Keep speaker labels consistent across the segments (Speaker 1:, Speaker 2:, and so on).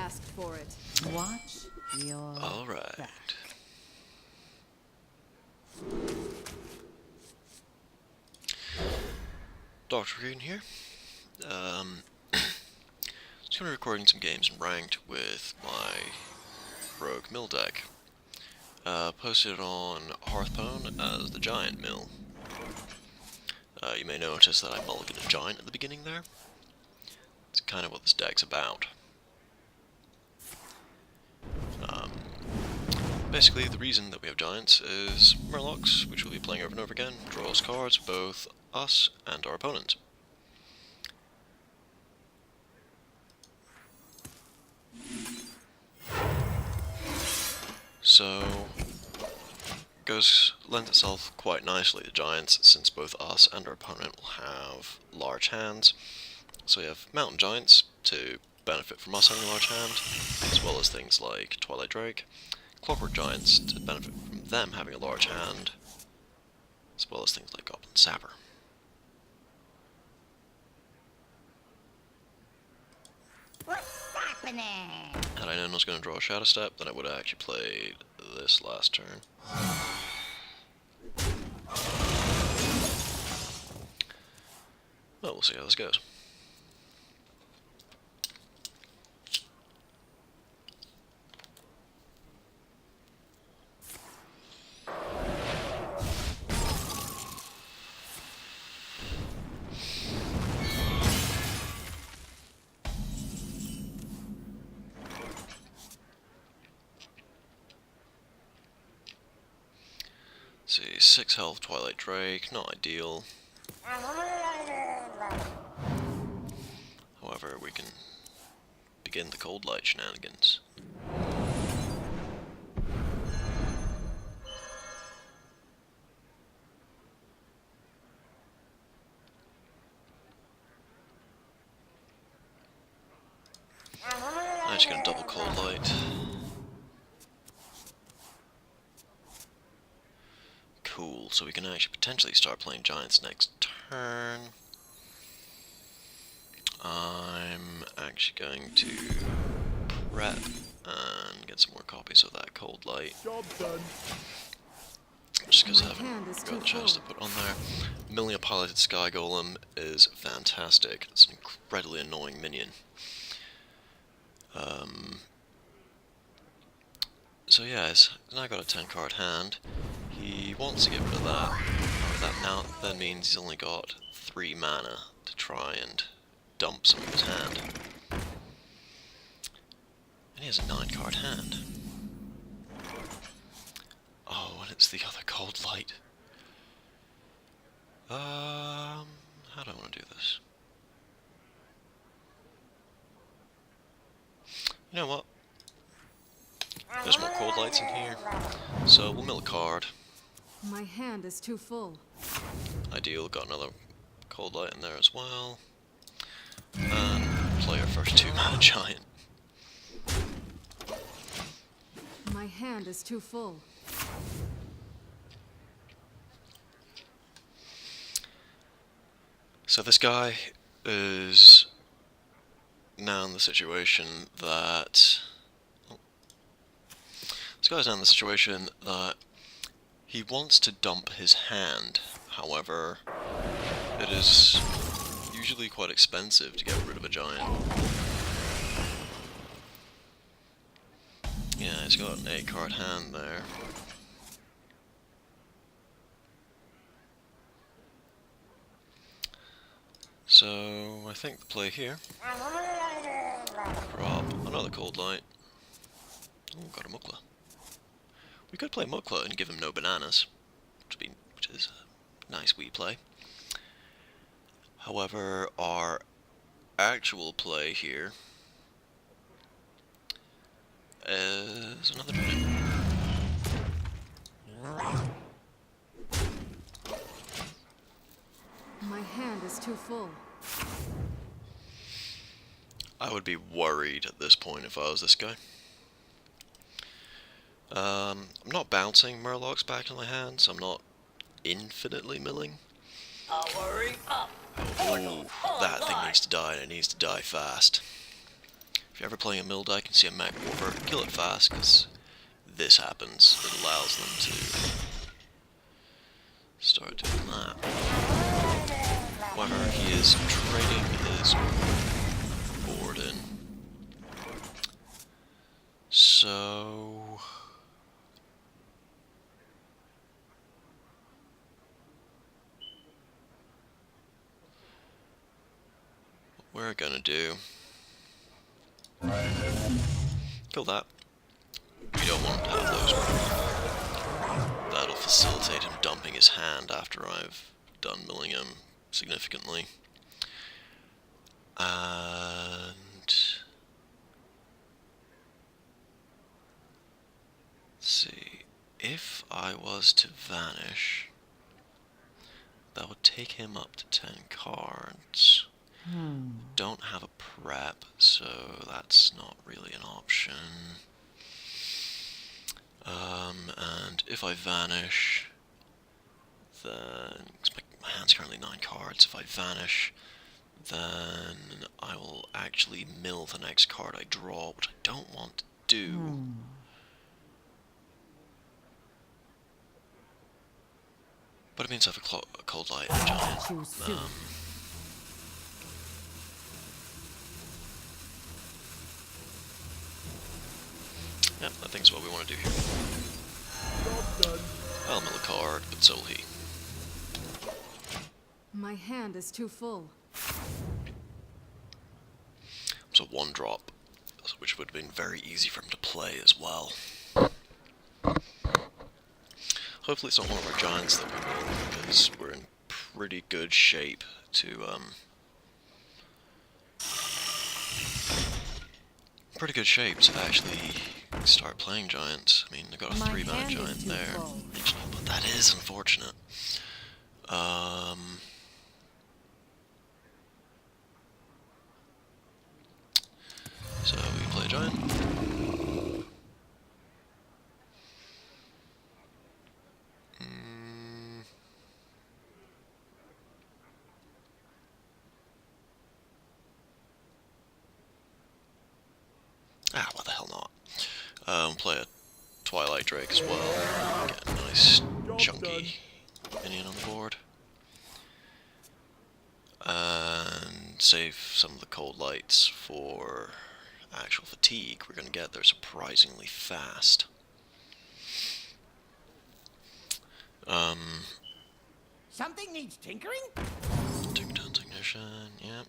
Speaker 1: asked for it.
Speaker 2: Watch your
Speaker 3: Alright.
Speaker 2: back.
Speaker 3: DrCreegan here. Just gonna be recording some games in ranked with my rogue mill deck. Posted on Hearthstone as the giant mill. You may notice that I mulliganed a giant at the beginning there. It's kind of what this deck's about. Basically, the reason that we have giants is Murlocs, which we'll be playing over and over again, draws cards for both us and our opponent. So, lends itself quite nicely to giants, since both us and our opponent will have large hands. So we have mountain giants to benefit from us having a large hand, as well as things like Twilight Drake. Clockwork giants to benefit from them having a large hand, as well as things like Goblin Sapper.
Speaker 2: What's happening?
Speaker 3: Had I known I was going to draw a Shadow Step, then I would have actually played this last turn. Well, we'll see how this goes. See, 6 health Twilight Drake, not ideal. However, we can begin the Cold Light shenanigans. I'm just gonna double Cold Light. Cool, so we can actually potentially start playing giants next turn. I'm actually going to prep and get some more copies of that Cold Light.
Speaker 4: Job done.
Speaker 3: Just because I
Speaker 1: My hand
Speaker 3: haven't
Speaker 1: is
Speaker 3: got a
Speaker 1: too
Speaker 3: chance to
Speaker 1: full.
Speaker 3: put on there. Milling a piloted Sky Golem is fantastic. It's an incredibly annoying minion. So yeah, he's now got a 10 card hand. He wants to get rid of that. That now then means he's only got 3 mana to try and dump some of his hand. And he has a 9 card hand. Oh, and it's the other Cold Light. How do I want to do this? You know what? There's more Cold Lights in here, so we'll mill a card.
Speaker 1: My hand is too full.
Speaker 3: Ideal, got another Cold Light in there as well. And play our first 2 mana giant.
Speaker 1: My hand is too full.
Speaker 3: So this guy is now in the situation that... This guy's now in the situation that he wants to dump his hand. However, it is usually quite expensive to get rid of a giant. Yeah, he's got an 8 card hand there. So, I think the play here, drop another Cold Light. Oh, got a Mukla. We could play Mukla and give him no bananas, which is a nice wee play. However, our actual play here is another giant.
Speaker 1: My hand is too full.
Speaker 3: I would be worried at this point if I was this guy. I'm not bouncing Murlocs back in my hand, so I'm not infinitely milling.
Speaker 2: I'll worry up.
Speaker 3: Ooh, that thing needs to die, and it needs to die fast. If you're ever playing a mill deck and see a mech warper, kill it fast, because this happens. It allows them to start doing that. However, he is trading his board in. So... what we're gonna do... kill that. We don't want to have those. That'll facilitate him dumping his hand after I've done milling him significantly. And... let's see. If I was to vanish, that would take him up to 10 cards. Don't have a prep, so that's not really an option. And if I vanish, then my hand's currently 9 cards. If I vanish, then I will actually mill the next card I draw, which I don't want to do. But it means I have a cold light and a giant. Yep, I think that's what we want to do here. I'll mill a card, but so will he.
Speaker 1: My hand is too full.
Speaker 3: So 1 drop, which would have been very easy for him to play as well. Hopefully it's not one of our giants that we mill, because we're in pretty good shape to actually start playing giants. I mean, I got a 3-mana giant there, but that is unfortunate. So we play a giant. What the hell not? Play a Twilight Drake as well. Get a nice chunky minion on the board. And save some of the cold lights for actual fatigue. We're going to get there surprisingly fast.
Speaker 2: Something needs tinkering?
Speaker 3: Technician, yep.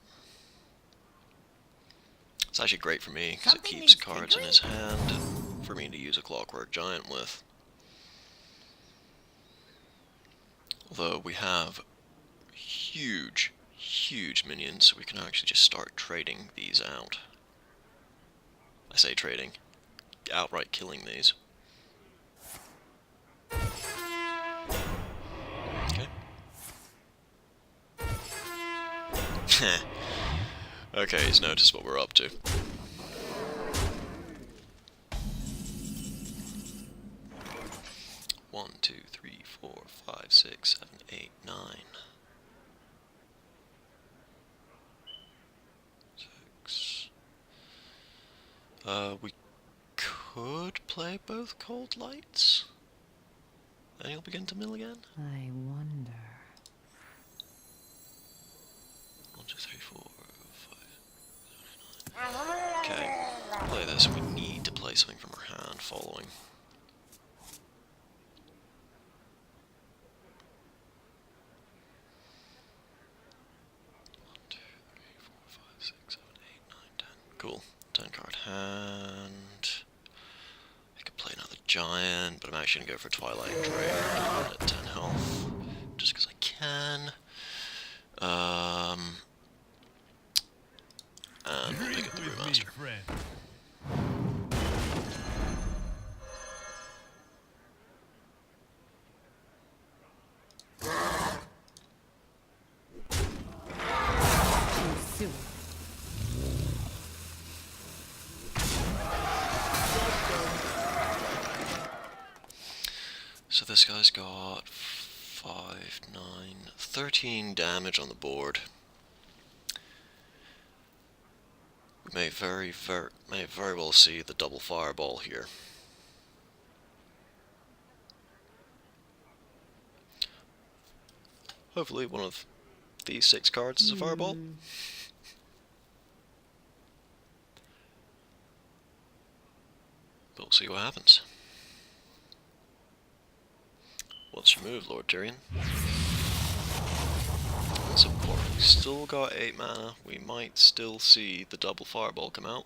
Speaker 3: It's actually great for me, because it
Speaker 2: Something
Speaker 3: keeps
Speaker 2: needs
Speaker 3: cards in his hand for me to use a Clockwork Giant with. Although we have huge minions, so we can actually just start trading these out. I say trading, outright killing these. Okay. Okay, he's noticed what we're up to. One, two, three, 4, 5, 6, 7, 8, 9. 6. We could play both cold lights. Then he'll begin to mill again.
Speaker 2: I wonder.
Speaker 3: 1, 2, 3, 4, 5, 7, 8, 9. Okay, play this. We need to play something from our hand following. 1, 2, 3, 4, 5, 6, 7, 8, 9, 10. Cool. 10 card hand. I could play another giant, but I'm actually going to go for Twilight Drake at 10 health. Just because I can. And we'll pick up the Brewmaster. So this guy's got 5, 9, 13 damage on the board. We may very well see the double fireball here. Hopefully one of these 6 cards is a fireball. But we'll see what happens. What's your move, Lord Tyrion? That's important. We still got 8 mana. We might still see the double fireball come out.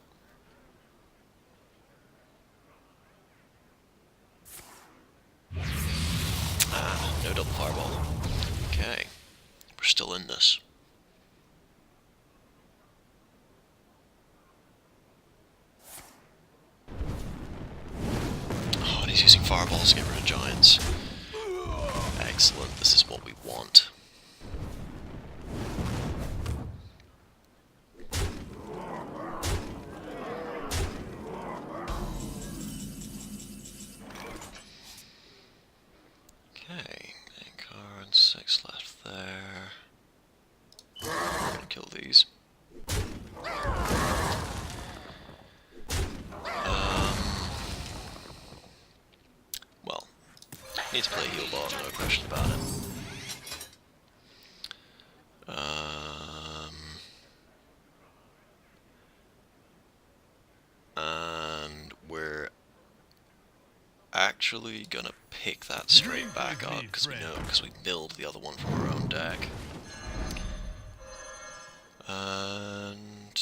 Speaker 3: Ah, no double fireball. Okay. We're still in this. Oh, and he's using fireballs to get rid of giants. Excellent, this is what we want. Okay, 8 cards, 6 left there. We're gonna kill these. Well, need to play heal bot, no question about it. And we're actually gonna pick that straight back up because we milled the other one from our own deck. And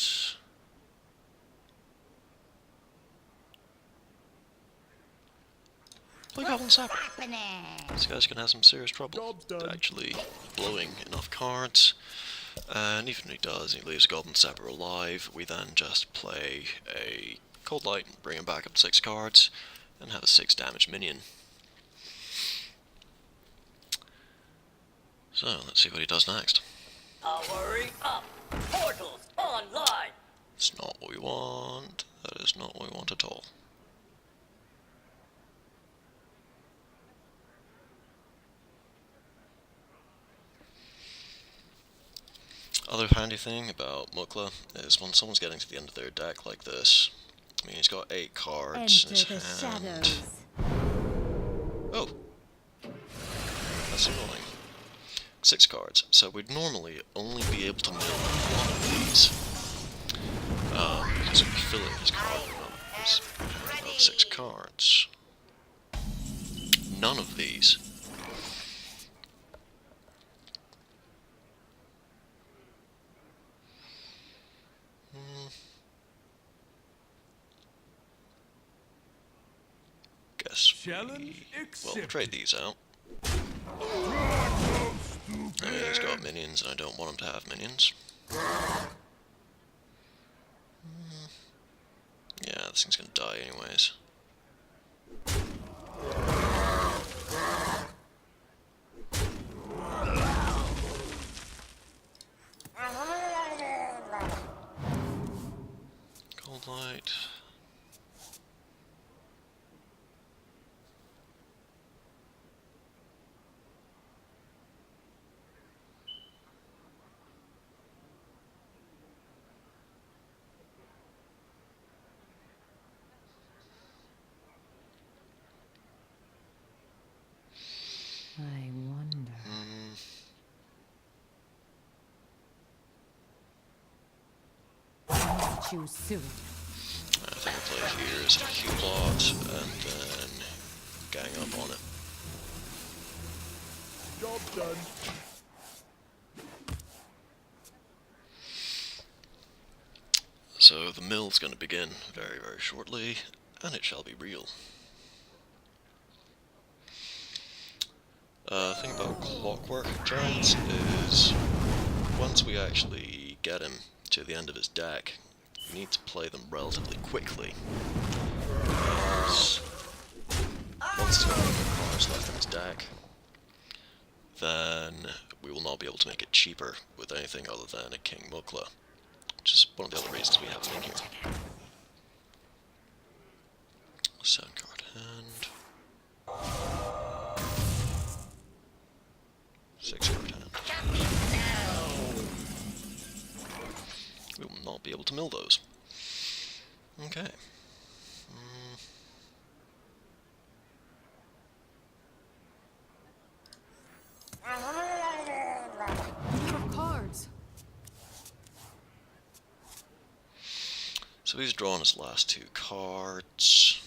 Speaker 3: play Goblin Sapper. This guy's gonna have some serious trouble actually blowing enough cards. And even if he does, and he leaves Goblin Sapper alive, we then just play a Cold Light, bring him back up to 6 cards, and have a 6 damage minion. So, let's see what he does next.
Speaker 4: Powering up! Portals online!
Speaker 3: It's not what we want. That is not what we want at all. Other handy thing about Mukla is when someone's getting to the end of their deck like this, I mean, he's got 8 cards in his hand. Oh! That's annoying. 6 cards. So we'd normally only be able to mill 1 of these. Because we'd be filling his card with about 6 cards. None of these. Guess we'll trade these out. I mean, he's got minions, and I don't want him to have minions. Yeah, this thing's gonna die anyways. Cold Light.
Speaker 2: I wonder.
Speaker 1: Choose soon.
Speaker 3: I think I'll play here as a heal bot and then gang up on it.
Speaker 5: Job done.
Speaker 3: So the mill's going to begin very, very shortly, and it shall be real. The thing about Clockwork Giants is, once we actually get him to the end of his deck, we need to play them relatively quickly. Because once he's got no cards left in his deck, then we will not be able to make it cheaper with anything other than a King Mukla, which is one of the other reasons we have him in here. 7 card hand. 6 card hand. We will not be able to mill those. Okay.
Speaker 1: Out of cards.
Speaker 3: So he's drawn his last 2 cards.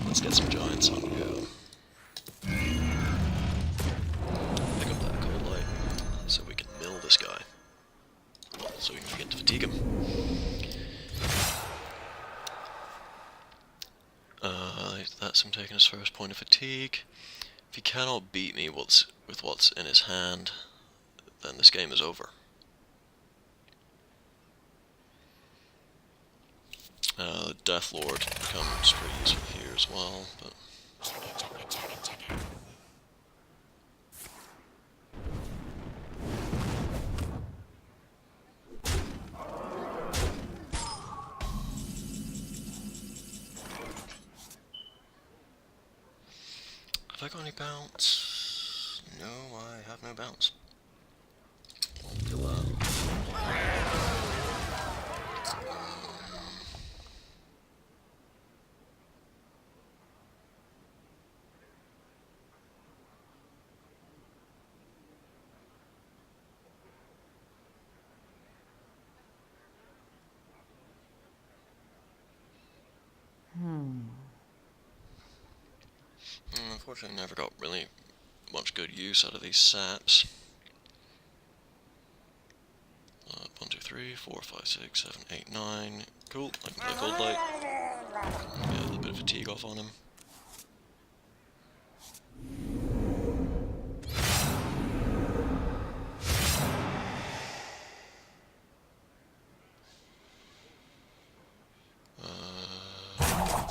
Speaker 3: Let's get some giants on go. Pick up that cold light so we can mill this guy. Well, so we can begin to fatigue him. That's him taking his first point of fatigue. If he cannot beat me with what's in his hand, then this game is over. Death Lord becomes pretty useful here as well, but have I got any bounce? No, I have no bounce. Won't do that. Unfortunately, never got really much good use out of these saps. 1, 2, 3, 4, 5, 6, 7, 8, 9. Cool, I can play Cold Light. Get a little bit of fatigue off on him.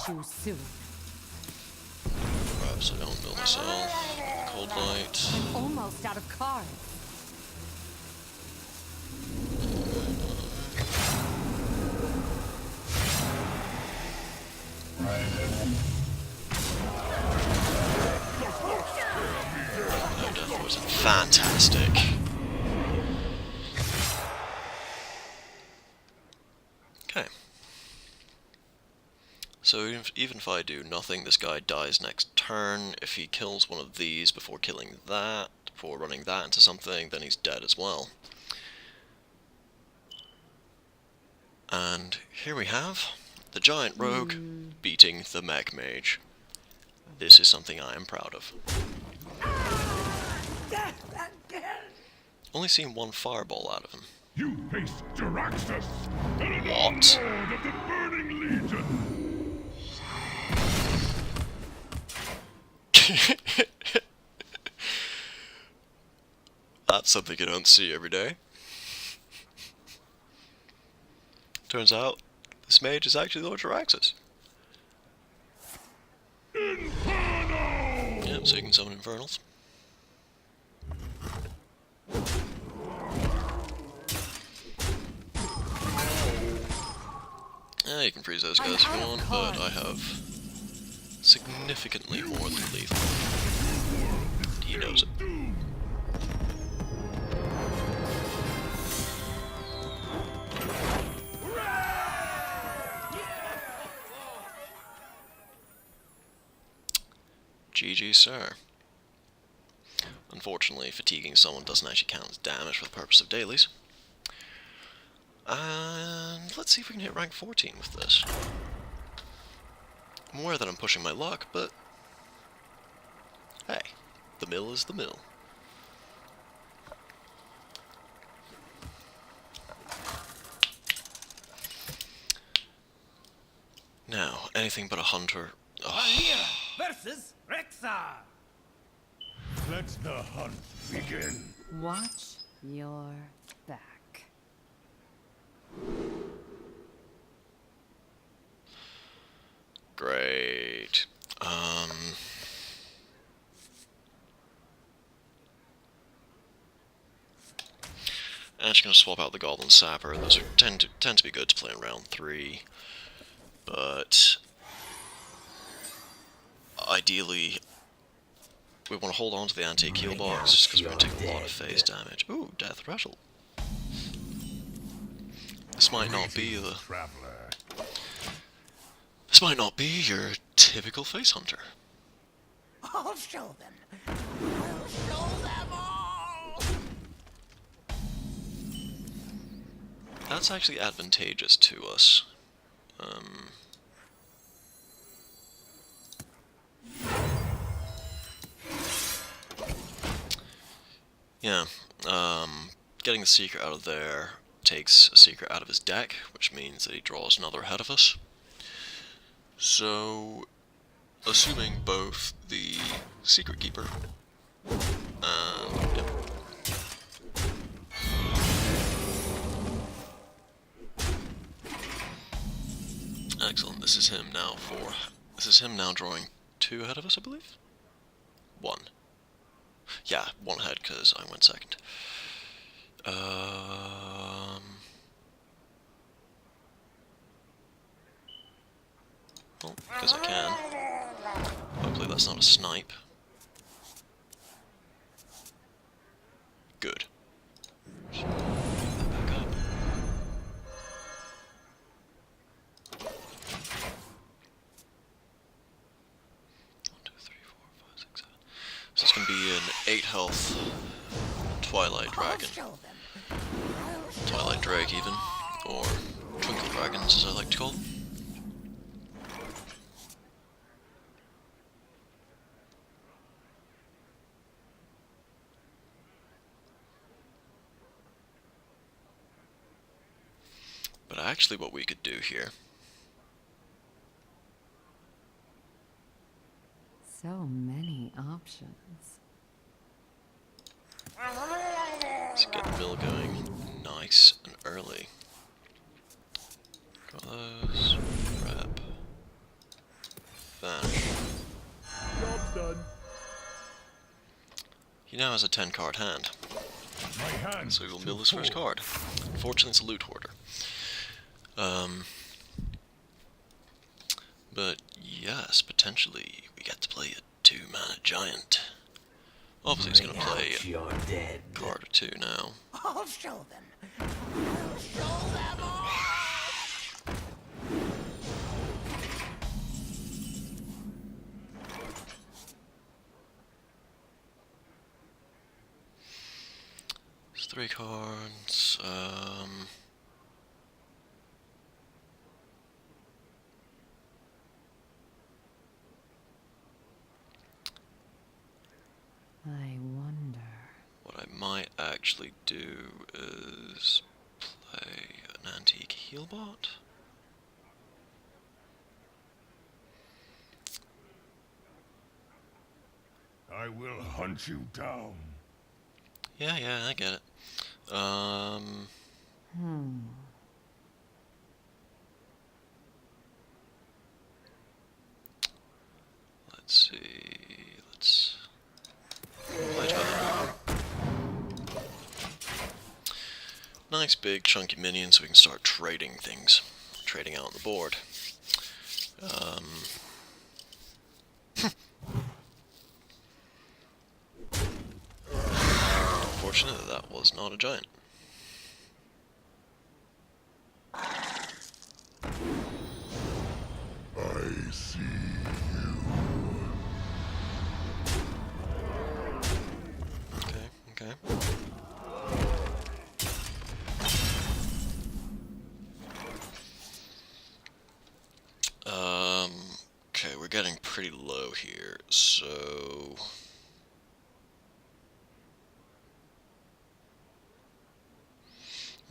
Speaker 1: Too soon.
Speaker 3: Perhaps I don't build myself. Cold Light.
Speaker 1: I'm almost out of cards.
Speaker 3: No, Death was fantastic. Okay. So even if I do nothing, this guy dies next turn. If he kills one of these before killing that, before running that into something, then he's dead as well. And here we have the giant rogue beating the mech mage. This is something I am proud of. Only seen 1 fireball out of him.
Speaker 5: You face DrCreegan,
Speaker 3: What?
Speaker 5: Lord of the Burning Legion.
Speaker 3: That's something you don't see every day. Turns out, this mage is actually Lord DrCreegan.
Speaker 5: Inferno!
Speaker 3: Yep, so you can summon Infernals. Yeah, you can freeze those guys if you want, but I have significantly more than lethal. He knows it. GG, sir. Unfortunately, fatiguing someone doesn't actually count as damage for the purpose of dailies. And let's see if we can hit rank 14 with this. I'm aware that I'm pushing my luck, but hey, the mill is the mill. Now, anything but a hunter. Oh.
Speaker 6: Versus Rexar.
Speaker 5: Let the hunt begin.
Speaker 2: Watch your back.
Speaker 3: Great. Actually gonna swap out the Goblin Sapper. Those tend to be good to play in round 3. But ideally we want to hold on to the antique heal box just because we're going to take a lot of phase damage. Ooh, Death Rattle. This might not be
Speaker 5: Greetings, traveler.
Speaker 3: This might not be your typical face hunter.
Speaker 4: I'll show them. I'll show them all.
Speaker 3: That's actually advantageous to us. Yeah, getting the secret out of there takes a secret out of his deck, which means that he draws another ahead of us. So, assuming both the Secret Keeper and... Yep. Excellent, this is him now drawing 2 ahead of us, I believe? 1. Yeah, 1 ahead, because I went second. Well, because I can. Hopefully that's not a snipe. Good. Just pick that back up. So it's going to be an 8 health Twilight Dragon. Twilight Drake even, or Twinkle Dragons as I like to call them. But actually what we could do here...
Speaker 2: So many options.
Speaker 3: Let's get the mill going nice and early. Got those. Rep. Vanish.
Speaker 5: Job's done.
Speaker 3: He now has a 10-card hand,
Speaker 5: My hand.
Speaker 3: so he will mill his first card. Unfortunately, it's a loot hoarder. But yes, potentially we get to play a 2-mana giant. Obviously, he's going to play a card or 2 now.
Speaker 4: I'll show them. I'll show them all.
Speaker 3: It's 3 cards.
Speaker 2: I wonder.
Speaker 3: What I might actually do is play an antique healbot.
Speaker 5: I will hunt you down.
Speaker 3: Yeah, I get it. Let's see. Play Tyler. Nice big chunky minion so we can start trading things. Trading out on the board. Unfortunate that was not a giant.
Speaker 5: I see you.
Speaker 3: Okay. Okay, we're getting pretty low here, so...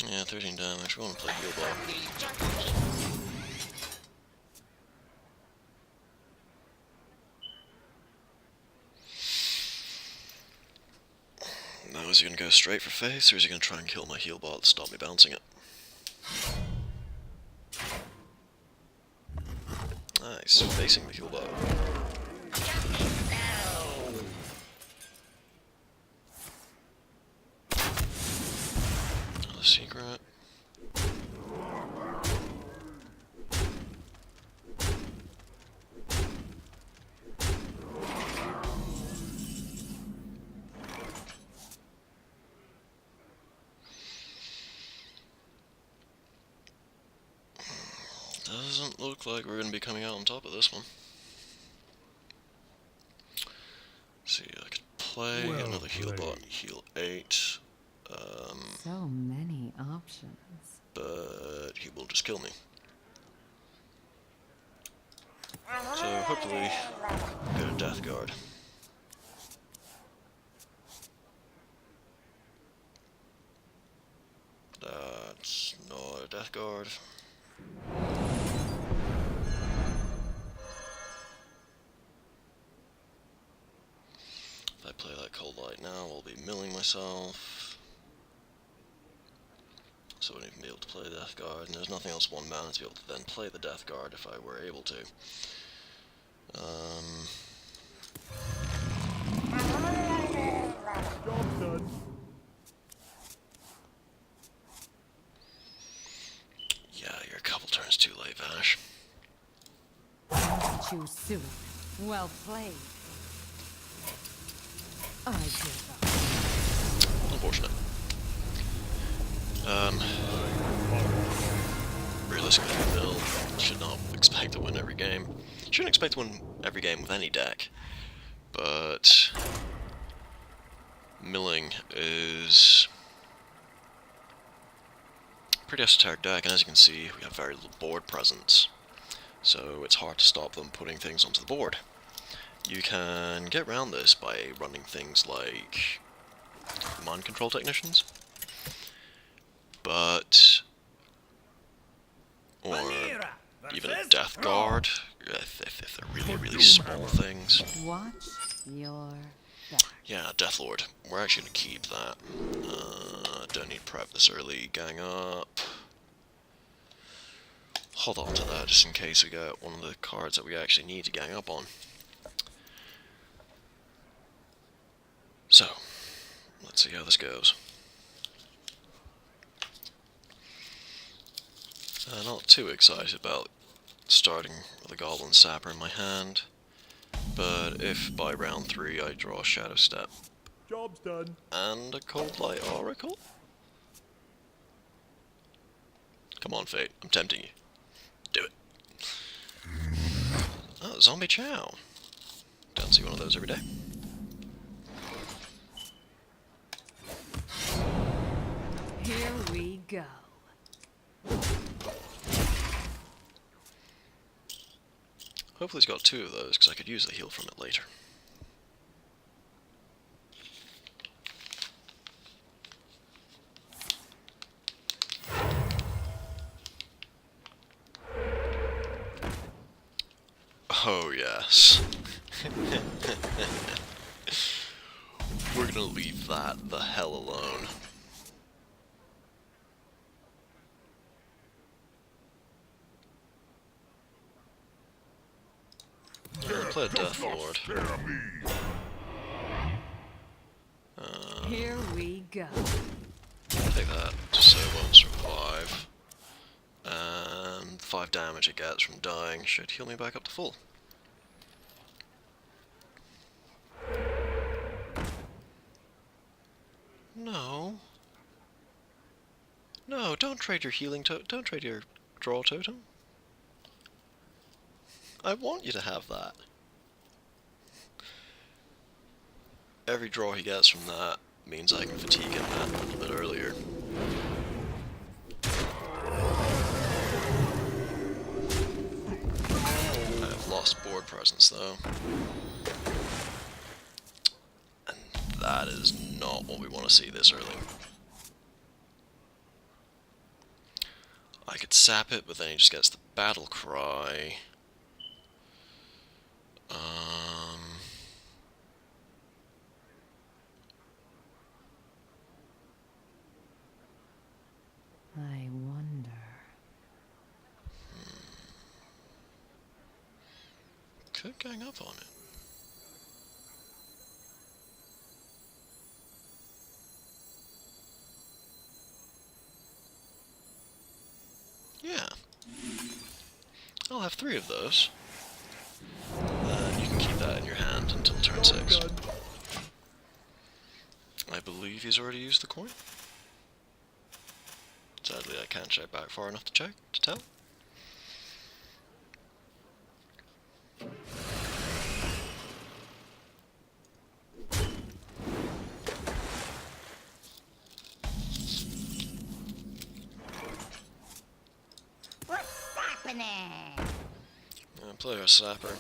Speaker 3: Yeah, 13 damage. We want to play heal ball. Now, is he going to go straight for face, or is he going to try and kill my heal bot to stop me bouncing it? Nice, facing the heal bot. Another secret. Doesn't look like we're going to be coming out on top of this one. See, I could play
Speaker 5: Well
Speaker 3: another heal
Speaker 5: played.
Speaker 3: bot, heal 8,
Speaker 2: So many options.
Speaker 3: but he will just kill me. So hopefully get a Death Guard. That's not a Death Guard. If I play that Cold Light now, I'll be milling myself. So I wouldn't even be able to play Death Guard, and there's nothing else 1 mana to be able to then play the Death Guard if I were able to.
Speaker 5: Job done.
Speaker 3: Yeah, you're a couple turns too late, Vanish.
Speaker 1: Too soon. Well played. I give up.
Speaker 3: Unfortunate. Realistically, Bill should not expect to win every game. Shouldn't expect to win every game with any deck, but milling is a pretty esoteric deck, and as you can see, we have very little board presence, so it's hard to stop them putting things onto the board. You can get around this by running things like mind control technicians, or
Speaker 6: Vanira
Speaker 3: even a
Speaker 6: versus
Speaker 3: Death
Speaker 6: Brawl.
Speaker 3: Guard, if they're really, really small things.
Speaker 2: Watch your back.
Speaker 3: Yeah, Death Lord. We're actually going to keep that. Don't need prep this early. Gang up. Hold on to that just in case we get one of the cards that we actually need to gang up on. So, let's see how this goes. Not too excited about starting with a Goblin Sapper in my hand, but if by round 3 I draw Shadow Step
Speaker 5: Job's done.
Speaker 3: and a Cold Light Oracle? Come on, Fate, I'm tempting you. Do it. Oh, Zombie Chow. Don't see one of those every day.
Speaker 1: Here we go.
Speaker 3: Hopefully he's got 2 of those, because I could use the heal from it later. Oh yes. We're gonna leave that the hell alone. Play a Death Lord.
Speaker 5: Spare me.
Speaker 1: Here we go.
Speaker 3: Take that, just so it won't survive. And 5 damage it gets from dying should heal me back up to full. No. No, don't trade your healing don't trade your draw totem. I want you to have that. Every draw he gets from that means I can fatigue him that a little bit earlier. I have lost board presence though. And that is not what we want to see this early. I could sap it, but then he just gets the battle cry.
Speaker 2: I wonder.
Speaker 3: Could gang up on it. Yeah. I'll have 3 of those. And you can keep that in your hand until turn 6.
Speaker 5: Done.
Speaker 3: I believe he's already used the coin. Sadly, I can't check back far enough to tell.
Speaker 4: happening?
Speaker 3: Player Sapper.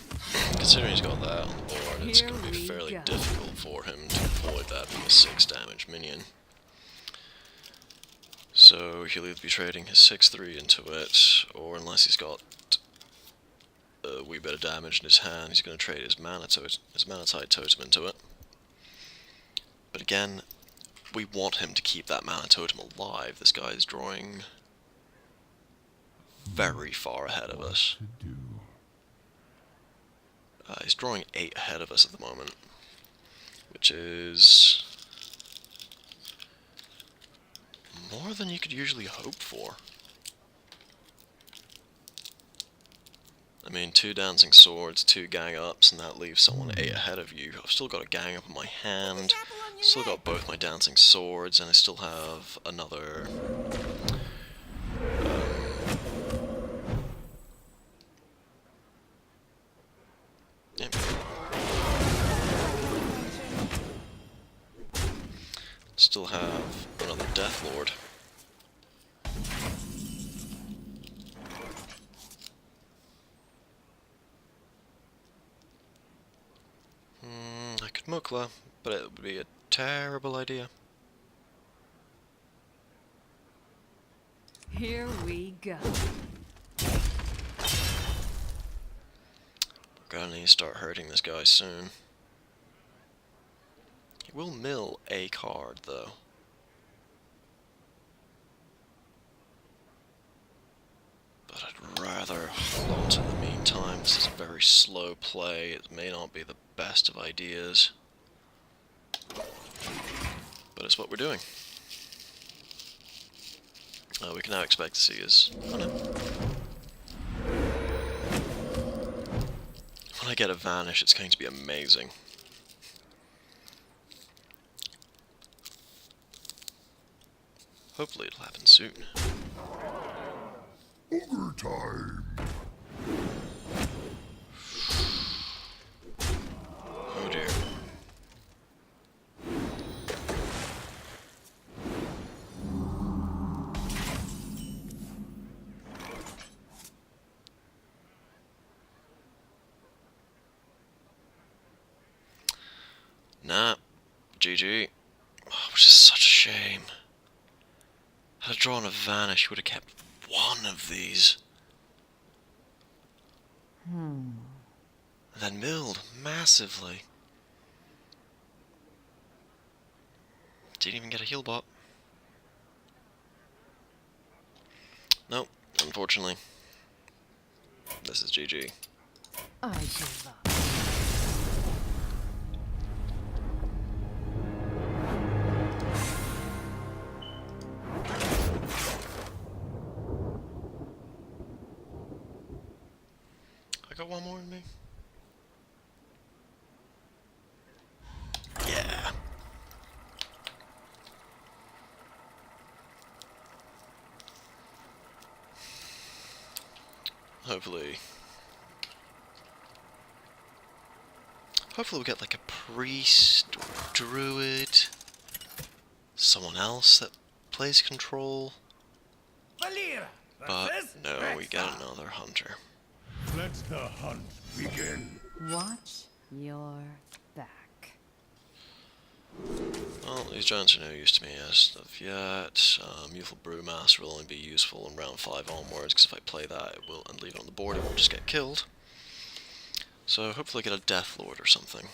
Speaker 3: Considering he's got that on the board, it's
Speaker 1: Here
Speaker 3: going to be
Speaker 1: we
Speaker 3: fairly
Speaker 1: go.
Speaker 3: difficult for him to avoid that being a 6 damage minion. So he'll either be trading his 6/3 into it, or unless he's got a wee bit of damage in his hand, he's going to trade his Manatide Totem into it. But again, we want him to keep that Mana Totem alive. This guy is drawing very far ahead of us. He's drawing 8 ahead of us at the moment, which is more than you could usually hope for. I mean, 2 Dancing Swords, 2 Gang Ups, and that leaves someone 8 ahead of you. I've still got a Gang Up in my hand, still got both my Dancing Swords, and I still have another... Yep. Still have another Death Lord. I could Mukla, but it would be a terrible idea.
Speaker 1: Here we go.
Speaker 3: We're gonna need to start hurting this guy soon. He will mill a card, though. But I'd rather hold on to the meantime. This is a very slow play. It may not be the best of ideas. But it's what we're doing. We can now expect to see his... Oh no. When I get a Vanish, it's going to be amazing. Hopefully it'll happen soon.
Speaker 5: Overtime.
Speaker 3: Oh dear. Nah, GG. Oh, which is such a shame. Had I drawn a Vanish, he would have kept one of these. And then milled massively. Didn't even get a heal bot. Nope, unfortunately. This is GG.
Speaker 1: I give up.
Speaker 3: I got one more in me. Yeah. Hopefully we'll get like a priest or a druid. Someone else that plays control.
Speaker 6: Valir
Speaker 3: But
Speaker 6: versus
Speaker 3: no, we
Speaker 6: Rexxar.
Speaker 3: got another hunter.
Speaker 5: Let the hunt begin.
Speaker 2: Watch your back.
Speaker 3: Well, these giants are no use to me as of yet. Youthful Brewmaster will only be useful in round 5 onwards, because if I play that it will and leave it on the board, it will just get killed. So hopefully get a Death Lord or something.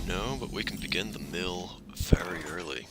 Speaker 3: No, but we can begin the mill very early.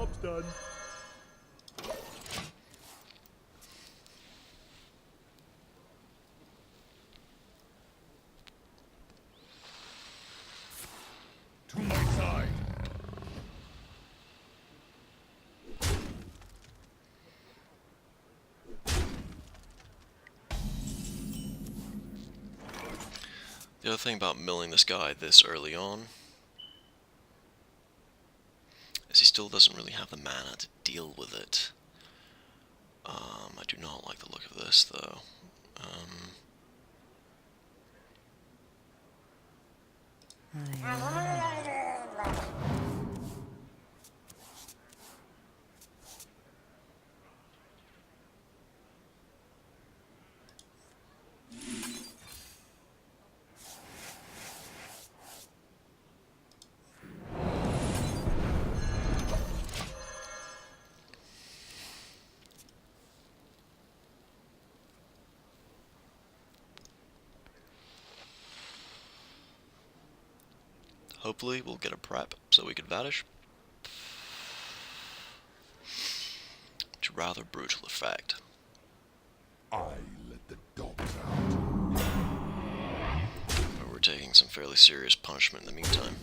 Speaker 5: Job's done. To my side.
Speaker 3: The other thing about milling this guy this early on is he still doesn't really have the mana to deal with it. I do not like the look of this though. Hopefully we'll get a prep so we can vanish. It's a rather brutal effect.
Speaker 5: I let the dogs out.
Speaker 3: But we're taking some fairly serious punishment in the meantime.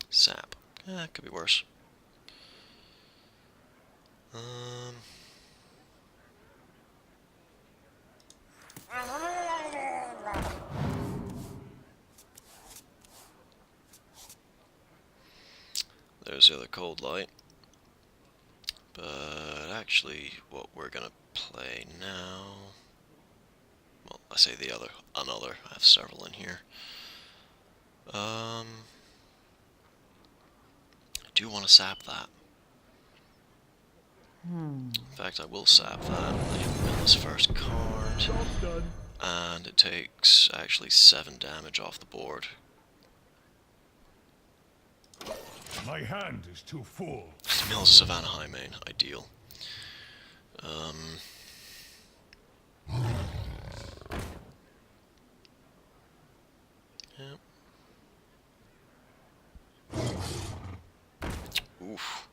Speaker 3: Sap. Could be worse. There's the other cold light. But actually, what we're gonna play now... Well, I say the other, another. I have several in here. I do want to sap that. In fact, I will sap that. Let him mill his first card.
Speaker 5: Job's done.
Speaker 3: And it takes actually 7 damage off the board.
Speaker 5: My hand is too full.
Speaker 3: Mills Savannah High main, ideal. Yep. Oof.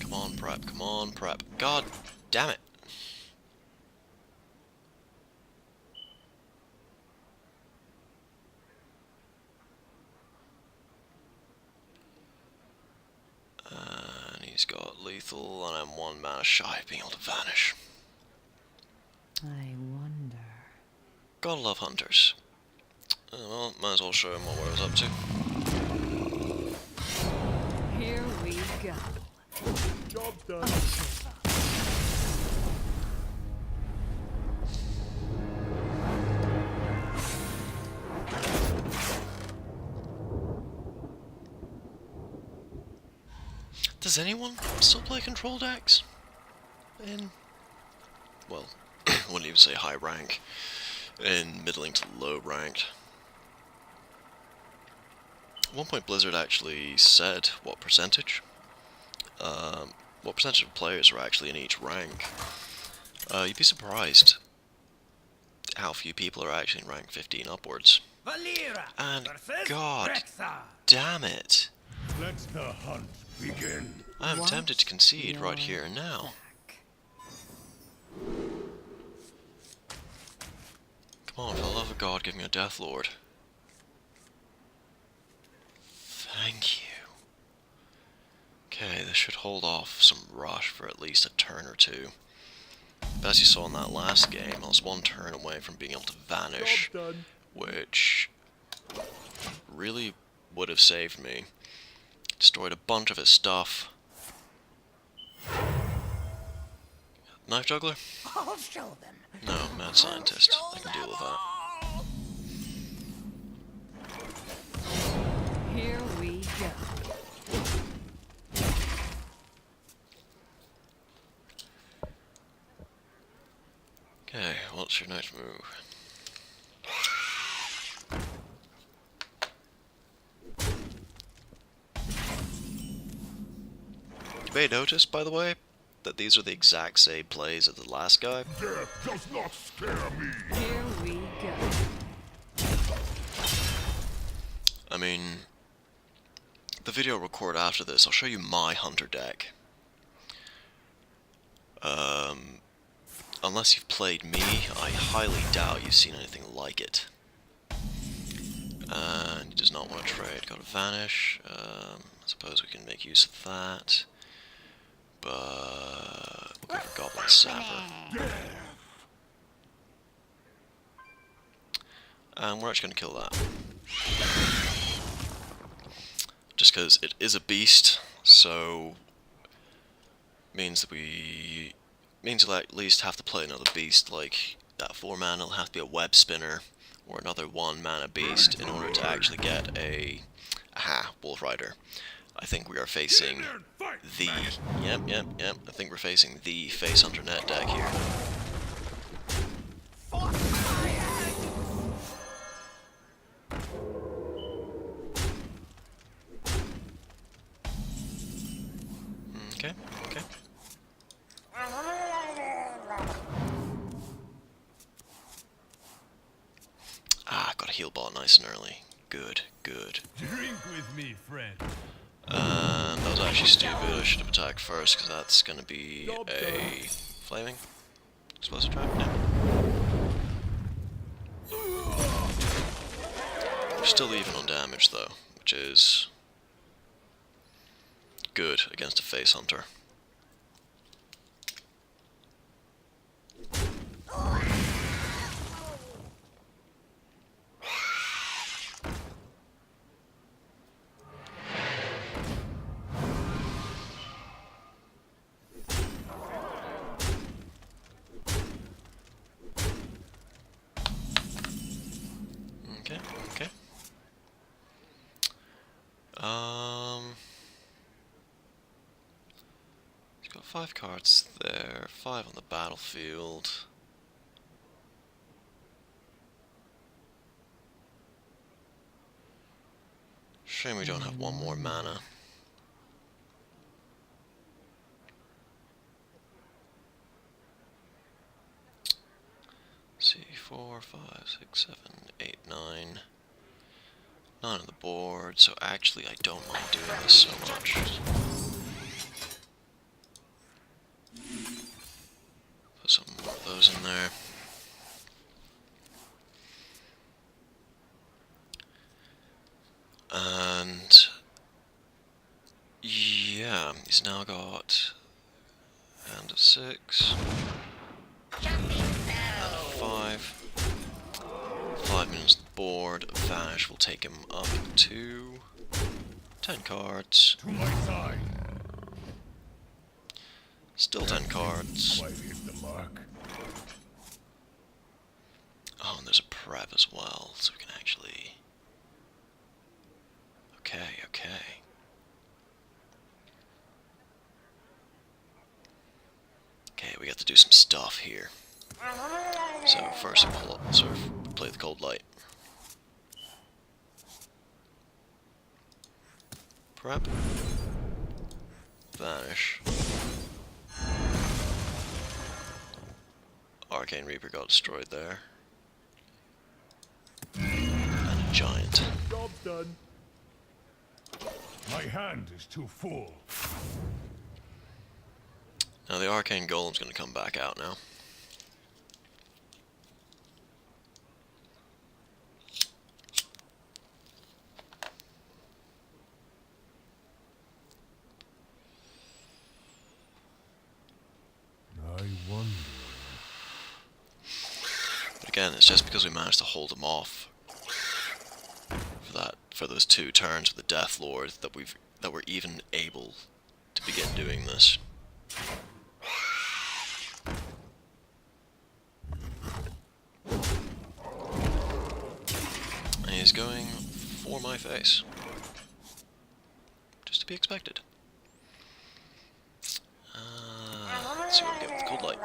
Speaker 3: Come on, prep. Come on, prep. God damn it. And he's got lethal, and I'm 1 mana shy of being able to vanish.
Speaker 2: I wonder.
Speaker 3: Gotta love hunters. Well, might as well show him what I was up to.
Speaker 1: Here we go.
Speaker 5: Job's done.
Speaker 3: Does anyone still play control decks? In, well, wouldn't even say high rank. In middling to low ranked. At one point Blizzard actually said what percentage of players are actually in each rank. You'd be surprised how few people are actually in rank 15 upwards.
Speaker 6: Valira
Speaker 3: And
Speaker 6: versus
Speaker 3: God
Speaker 6: Rexxar.
Speaker 3: damn it!
Speaker 5: Let the hunt begin.
Speaker 3: I'm tempted to concede right here and now. Come on, for the love of God, give me a Death Lord. Thank you. Okay, this should hold off some rush for at least a turn or two. But as you saw in that last game, I was 1 turn away from being able to vanish,
Speaker 5: Job's done.
Speaker 3: which really would have saved me. Destroyed a bunch of his stuff. Knife Juggler?
Speaker 4: I'll show them.
Speaker 3: No, Mad Scientist. I can deal with that.
Speaker 1: Here we go.
Speaker 3: Okay, what's your next move? may notice, by the way, that these are the exact same plays as the last guy.
Speaker 5: Death does not scare me.
Speaker 1: Here we go.
Speaker 3: I mean, the video I'll record after this, I'll show you my hunter deck. Unless you've played me, I highly doubt you've seen anything like it. And he does not want to trade. Got to vanish. I suppose we can make use of that. But we'll go for Goblin Sapper. And we're actually going to kill that. Just because it is a beast, so means that we'll at least have to play another beast. Like that 4 mana will have to be a web spinner or another 1 mana beast in order to actually get a Wolf Rider. I think we are facing the I think we're facing the Face Hunter Net deck here. Okay, okay. Got a heal ball nice and early. Good, good.
Speaker 6: Drink with me, friend.
Speaker 3: And that was actually stupid. I should have attacked first, because that's going to be a flaming explosive trap. Yeah. We're still even on damage though, which is good against a face hunter. Okay, okay. He's got 5 cards there, 5 on the battlefield. Shame we don't have 1 more mana. See, 4, 5, 6, 7, 8, 9. 9 on the board, so actually I don't mind doing this so much. Put some more of those in there. And yeah, he's now got hand of 6. And a 5. 5 minutes on the board. Vanish will take him up to 10 cards.
Speaker 5: To my side.
Speaker 3: Still 10 cards.
Speaker 5: Quite hit the mark.
Speaker 3: Oh, and there's a prep as well, so we can actually... Okay, okay. Okay, we got to do some stuff here. So first we'll sort of play the Cold Light. Prep. Vanish. Arcane Reaper got destroyed there. And a giant.
Speaker 5: Job done. My hand is too full.
Speaker 3: Now the Arcane Golem's gonna come back out now.
Speaker 5: I wonder.
Speaker 3: But again, it's just because we managed to hold him off for those 2 turns with the Death Lord that we're even able to begin doing this. And he's going for my face. Just to be expected. Let's see what we get with Cold Light.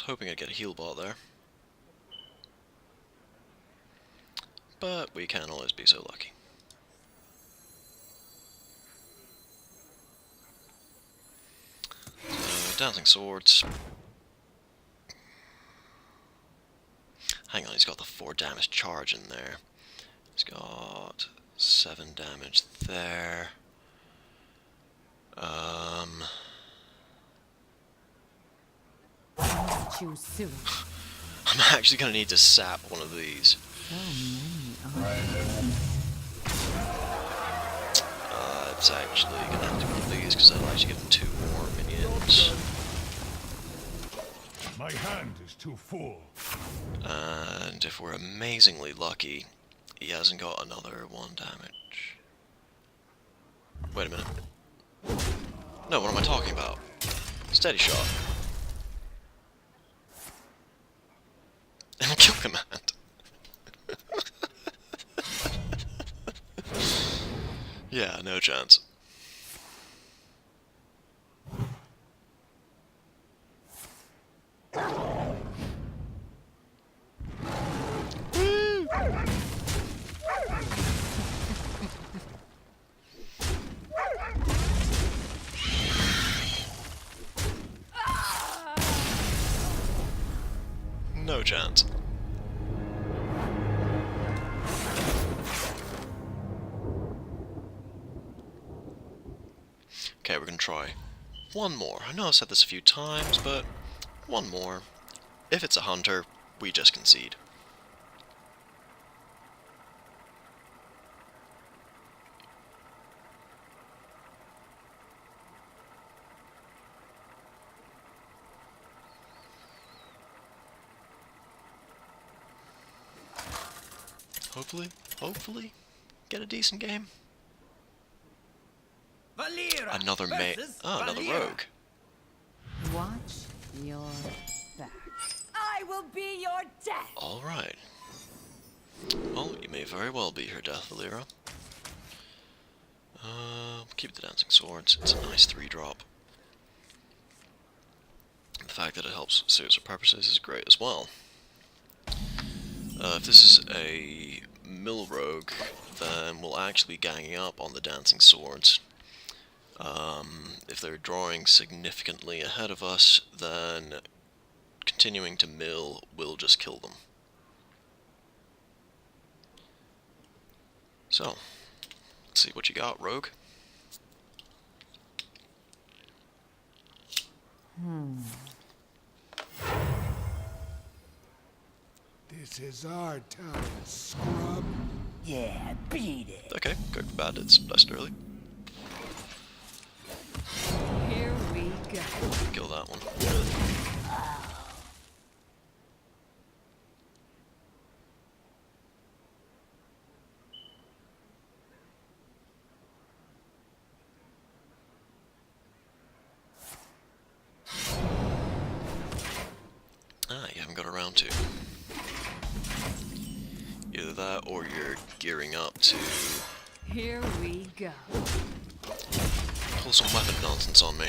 Speaker 3: hoping I'd get a heal bot there. But we can't always be so lucky. So, dancing swords. Hang on, he's got the 4 damage charge in there. He's got 7 damage there.
Speaker 2: Choose soon.
Speaker 3: I'm actually gonna need to sap one of these.
Speaker 2: So many are
Speaker 3: It's actually gonna have to be one of these because I'll actually give him 2 more minions.
Speaker 5: My hand is too full.
Speaker 3: And if we're amazingly lucky, he hasn't got another 1 damage. Wait a minute. No, what am I talking about? Steady shot. And kill command. Yeah, no chance. No chance. Okay, we're gonna try one more. I know I've said this a few times, but one more. If it's a hunter, we just concede. Hopefully, get a decent game.
Speaker 4: Valera
Speaker 3: Another
Speaker 4: versus
Speaker 3: another
Speaker 4: Valera.
Speaker 3: rogue.
Speaker 2: Watch your back.
Speaker 1: I will be your death.
Speaker 3: Alright. Well, you may very well be her death, Valera. Keep the dancing swords. It's a nice 3-drop. The fact that it helps suit her purposes is great as well. If this is a mill rogue, then we'll actually be ganging up on the dancing swords. If they're drawing significantly ahead of us, then continuing to mill will just kill them. So, let's see what you got, rogue.
Speaker 5: This is our town, scrub.
Speaker 4: Yeah, beat it.
Speaker 3: Okay, go for bandits, blessed early.
Speaker 1: Here we go.
Speaker 3: Kill that one. Ah, you haven't got around to. Either that or you're gearing up to
Speaker 1: Here we go.
Speaker 3: pull some weapon nonsense on me.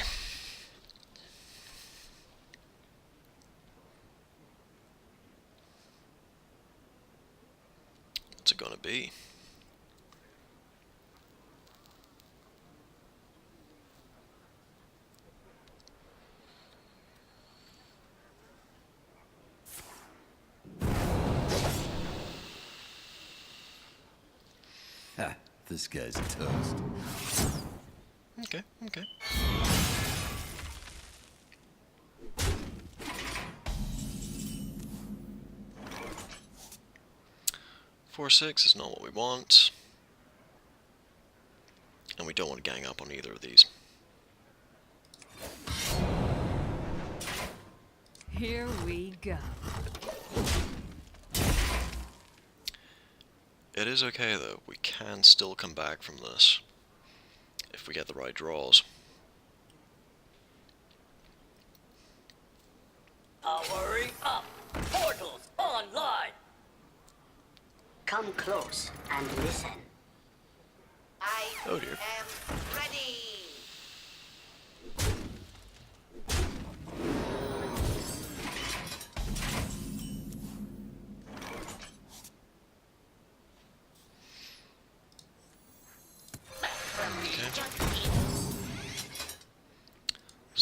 Speaker 3: What's it gonna be?
Speaker 7: Ha, this guy's toast.
Speaker 3: Okay, okay. Four, 6 is not what we want. And we don't want to gang up on either of these.
Speaker 1: Here we go.
Speaker 3: It is okay though, we can still come back from this. If we get the right draws.
Speaker 4: Powering up. Portals online.
Speaker 8: Come close and listen. I
Speaker 3: Oh dear.
Speaker 8: am ready.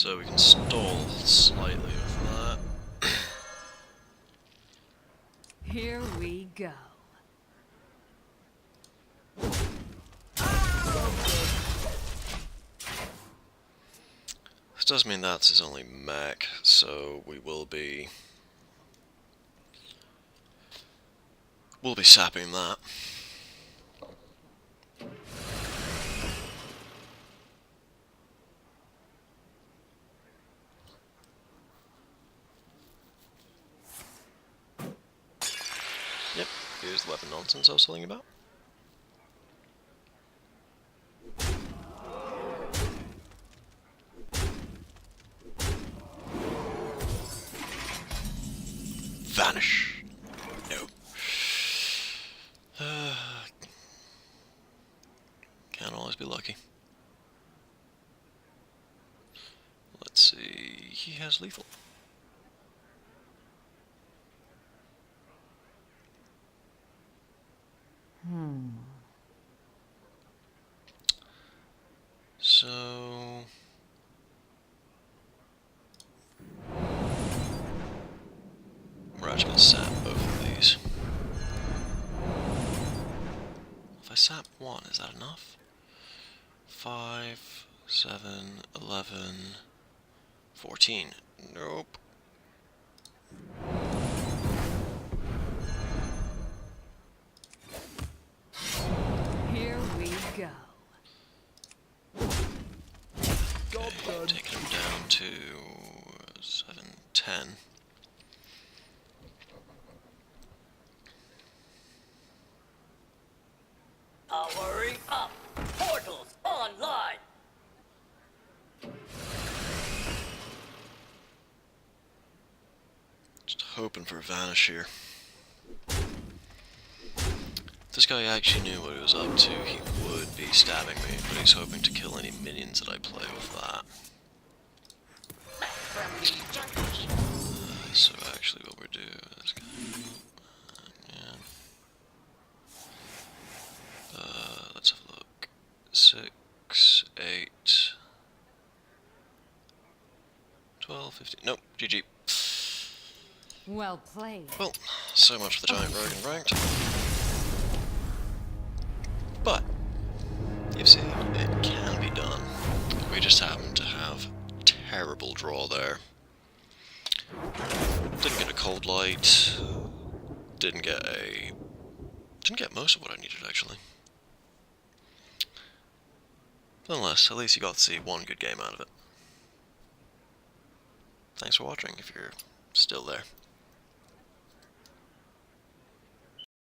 Speaker 3: So we can stall slightly with that.
Speaker 1: Here we go.
Speaker 3: This does mean that's his only mech, so we'll be sapping that. Yep, here's the weapon nonsense I was telling you about. Vanish. No. Can't always be lucky. Let's see. He has lethal. So we're actually gonna sap both of these. If I sap one, is that enough? 5, 7, 11, 14. Nope.
Speaker 1: Here we go.
Speaker 3: Okay, taking him down to 7, 10.
Speaker 4: Powering up. Portals online.
Speaker 3: Just hoping for a vanish here. If this guy actually knew what he was up to, he would be stabbing me, but he's hoping to kill any minions that I play with that. So actually what we're doing is let's have a look. 6, 8, 12, 15. Nope, GG.
Speaker 2: Well played.
Speaker 3: Well, so much for the giant rogue and ranked. But you've seen it can be done. We just happen to have terrible draw there. Didn't get a cold light. Didn't get most of what I needed actually. Nonetheless, at least you got to see one good game out of it. Thanks for watching if you're still there.